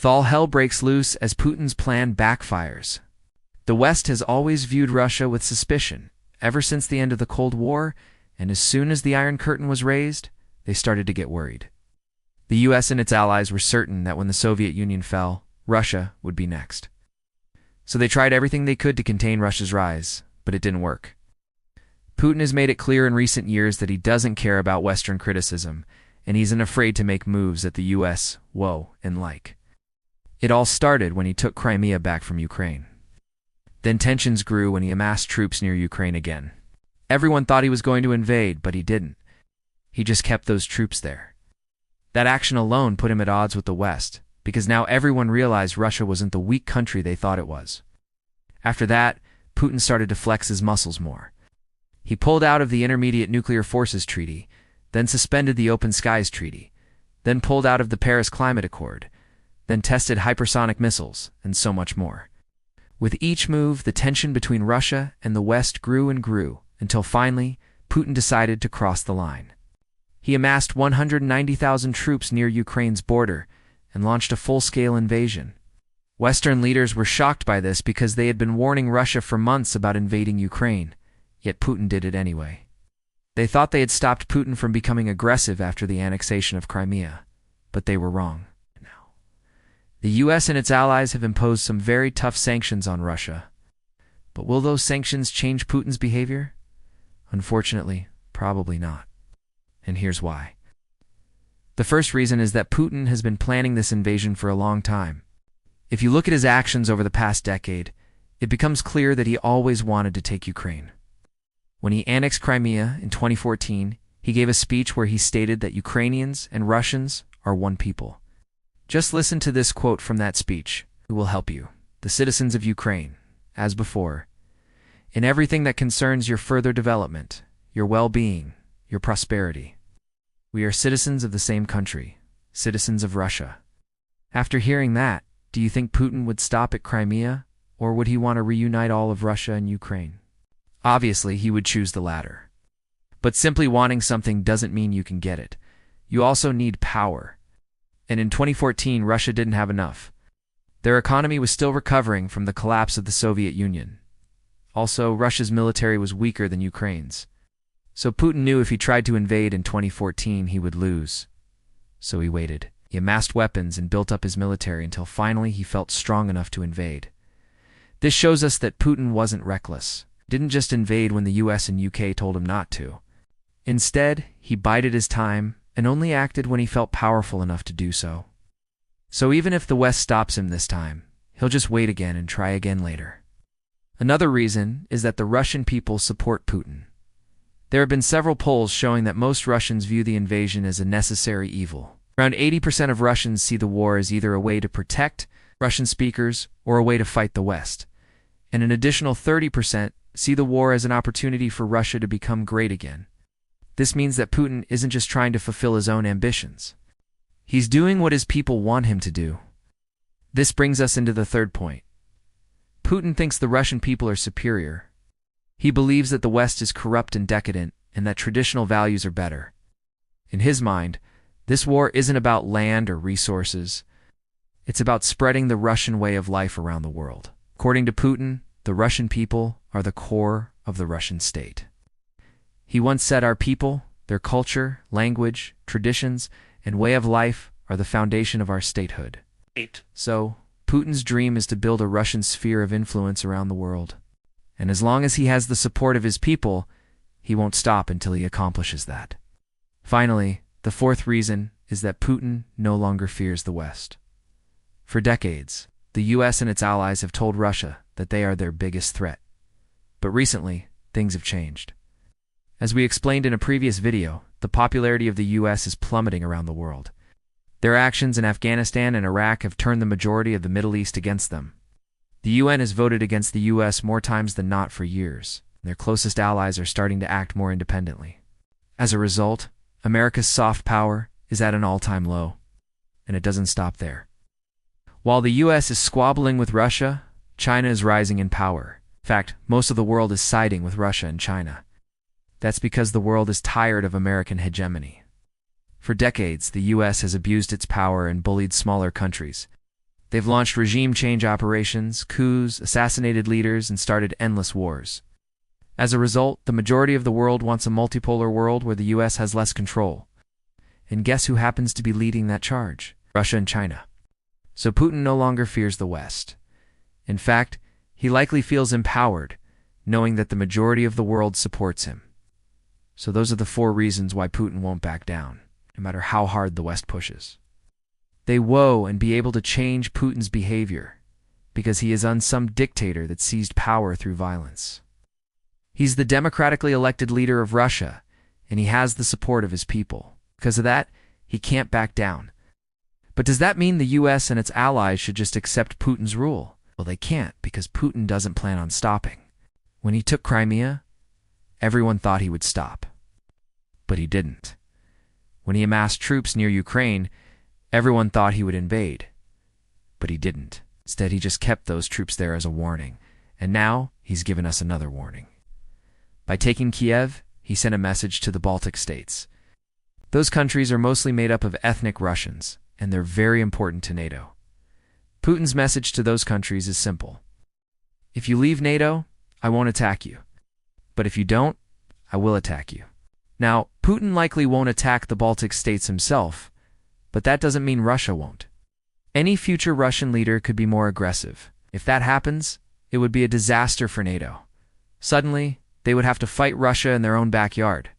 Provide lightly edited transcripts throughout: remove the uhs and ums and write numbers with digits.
All hell breaks loose as Putin's plan backfires. The West has always viewed Russia with suspicion, ever since the end of the Cold War, and as soon as the Iron Curtain was raised, they started to get worried. The US and its allies were certain that when the Soviet Union fell, Russia would be next. So they tried everything they could to contain Russia's rise, but it didn't work. Putin has made it clear in recent years that he doesn't care about Western criticism, and he's unafraid to make moves that the US and like. It all started when he took Crimea back from Ukraine. Then tensions grew when he amassed troops near Ukraine again. Everyone thought he was going to invade, but he didn't. He just kept those troops there. That action alone put him at odds with the West, because now everyone realized Russia wasn't the weak country they thought it was. After that, Putin started to flex his muscles more. He pulled out of the Intermediate Nuclear Forces Treaty, then suspended the Open Skies Treaty, then pulled out of the Paris Climate Accord, then tested hypersonic missiles, and so much more. With each move, the tension between Russia and the West grew and grew, until finally, Putin decided to cross the line. He amassed 190,000 troops near Ukraine's border and launched a full-scale invasion. Western leaders were shocked by this because they had been warning Russia for months about invading Ukraine, yet Putin did it anyway. They thought they had stopped Putin from becoming aggressive after the annexation of Crimea, but they were wrong. The US and its allies have imposed some very tough sanctions on Russia. But will those sanctions change Putin's behavior? Unfortunately, probably not. And here's why. The first reason is that Putin has been planning this invasion for a long time. If you look at his actions over the past decade, it becomes clear that he always wanted to take Ukraine. When he annexed Crimea in 2014, he gave a speech where he stated that Ukrainians and Russians are one people. Just listen to this quote from that speech. "Who will help you, the citizens of Ukraine, as before, in everything that concerns your further development, your well-being, your prosperity. We are citizens of the same country, citizens of Russia." After hearing that, do you think Putin would stop at Crimea, or would he want to reunite all of Russia and Ukraine? Obviously, he would choose the latter. But simply wanting something doesn't mean you can get it. You also need power. And in 2014, Russia didn't have enough. Their economy was still recovering from the collapse of the Soviet Union. Also, Russia's military was weaker than Ukraine's. So Putin knew if he tried to invade in 2014, he would lose. So he waited. He amassed weapons and built up his military until finally he felt strong enough to invade. This shows us that Putin wasn't reckless. He didn't just invade when the US and UK told him not to. Instead, he bided his time and only acted when he felt powerful enough to do so. So even if the West stops him this time, he'll just wait again and try again later. Another reason is that the Russian people support Putin. There have been several polls showing that most Russians view the invasion as a necessary evil. Around 80% of Russians see the war as either a way to protect Russian speakers or a way to fight the West. And an additional 30% see the war as an opportunity for Russia to become great again. This means that Putin isn't just trying to fulfill his own ambitions. He's doing what his people want him to do. This brings us into the third point. Putin thinks the Russian people are superior. He believes that the West is corrupt and decadent, and that traditional values are better. In his mind, this war isn't about land or resources. It's about spreading the Russian way of life around the world. According to Putin, the Russian people are the core of the Russian state. He once said our people, their culture, language, traditions, and way of life are the foundation of our statehood. So, Putin's dream is to build a Russian sphere of influence around the world. And as long as he has the support of his people, he won't stop until he accomplishes that. Finally, the fourth reason is that Putin no longer fears the West. For decades, the US and its allies have told Russia that they are their biggest threat. But recently, things have changed. As we explained in a previous video, the popularity of the US is plummeting around the world. Their actions in Afghanistan and Iraq have turned the majority of the Middle East against them. The UN has voted against the US more times than not for years. Their closest allies are starting to act more independently. As a result, America's soft power is at an all-time low. And it doesn't stop there. While the US is squabbling with Russia, China is rising in power. In fact, most of the world is siding with Russia and China. That's because the world is tired of American hegemony. For decades, the US has abused its power and bullied smaller countries. They've launched regime change operations, coups, assassinated leaders, and started endless wars. As a result, the majority of the world wants a multipolar world where the US has less control. And guess who happens to be leading that charge? Russia and China. So Putin no longer fears the West. In fact, he likely feels empowered, knowing that the majority of the world supports him. So those are the 4 reasons why Putin won't back down, no matter how hard the West pushes. They woe and be able to change Putin's behavior, because he is some dictator that seized power through violence. He's the democratically elected leader of Russia, and he has the support of his people. Because of that, he can't back down. But does that mean the US and its allies should just accept Putin's rule? Well, they can't, because Putin doesn't plan on stopping. When he took Crimea, everyone thought he would stop. But he didn't. When he amassed troops near Ukraine, everyone thought he would invade. But he didn't. Instead, he just kept those troops there as a warning. And now, he's given us another warning. By taking Kiev, he sent a message to the Baltic states. Those countries are mostly made up of ethnic Russians, and they're very important to NATO. Putin's message to those countries is simple. If you leave NATO, I won't attack you. But if you don't, I will attack you. Now, Putin likely won't attack the Baltic states himself, but that doesn't mean Russia won't. Any future Russian leader could be more aggressive. If that happens, it would be a disaster for NATO. Suddenly, they would have to fight Russia in their own backyard.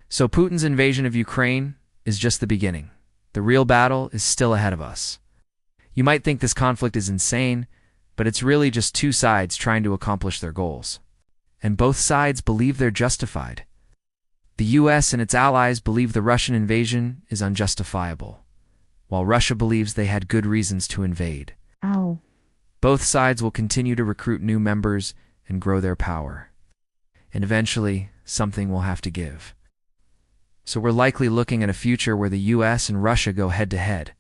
So Putin's invasion of Ukraine is just the beginning. The real battle is still ahead of us. You might think this conflict is insane, but it's really just 2 sides trying to accomplish their goals. And both sides believe they're justified. The US and its allies believe the Russian invasion is unjustifiable, while Russia believes they had good reasons to invade. Ow. Both sides will continue to recruit new members and grow their power. And eventually, something will have to give. So we're likely looking at a future where the US and Russia go head-to-head.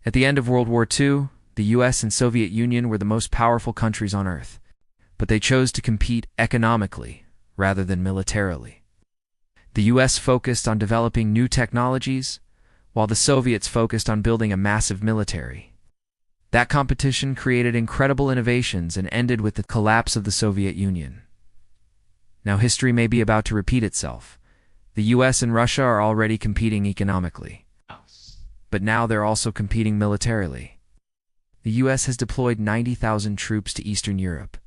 At the end of World War II, the US and Soviet Union were the most powerful countries on Earth, but they chose to compete economically rather than militarily. The US focused on developing new technologies, while the Soviets focused on building a massive military. That competition created incredible innovations and ended with the collapse of the Soviet Union. Now history may be about to repeat itself. The US and Russia are already competing economically, but now they're also competing militarily. The US has deployed 90,000 troops to Eastern Europe,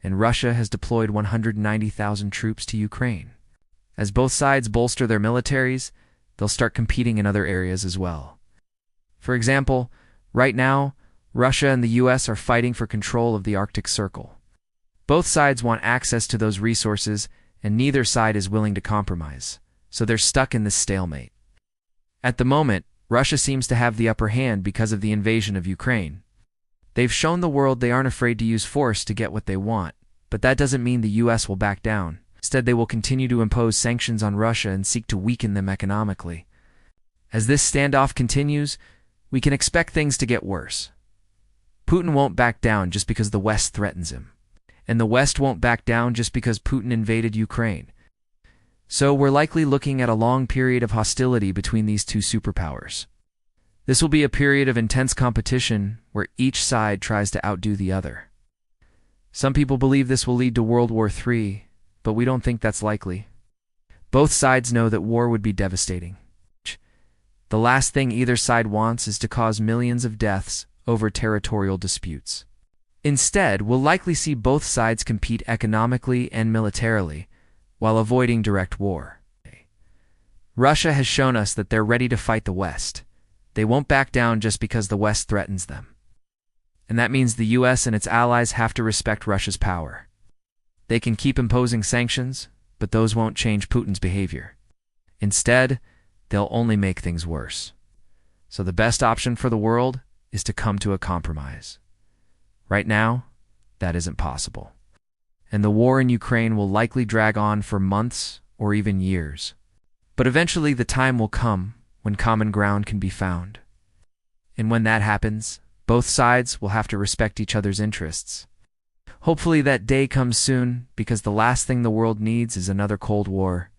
and Russia has deployed 190,000 troops to Ukraine. As both sides bolster their militaries, they'll start competing in other areas as well. For example, right now, Russia and the US are fighting for control of the Arctic Circle. Both sides want access to those resources, and neither side is willing to compromise. So they're stuck in this stalemate. At the moment, Russia seems to have the upper hand because of the invasion of Ukraine. They've shown the world they aren't afraid to use force to get what they want, but that doesn't mean the US will back down. Instead, they will continue to impose sanctions on Russia and seek to weaken them economically. As this standoff continues, we can expect things to get worse. Putin won't back down just because the West threatens him. And the West won't back down just because Putin invaded Ukraine. So we're likely looking at a long period of hostility between these 2 superpowers. This will be a period of intense competition where each side tries to outdo the other. Some people believe this will lead to World War III, but we don't think that's likely. Both sides know that war would be devastating. The last thing either side wants is to cause millions of deaths over territorial disputes. Instead, we'll likely see both sides compete economically and militarily, while avoiding direct war. Russia has shown us that they're ready to fight the West. They won't back down just because the West threatens them. And that means the US and its allies have to respect Russia's power. They can keep imposing sanctions, but those won't change Putin's behavior. Instead, they'll only make things worse. So the best option for the world is to come to a compromise. Right now, that isn't possible. And the war in Ukraine will likely drag on for months or even years. But eventually the time will come when common ground can be found. And when that happens, both sides will have to respect each other's interests. Hopefully that day comes soon, because the last thing the world needs is another Cold War.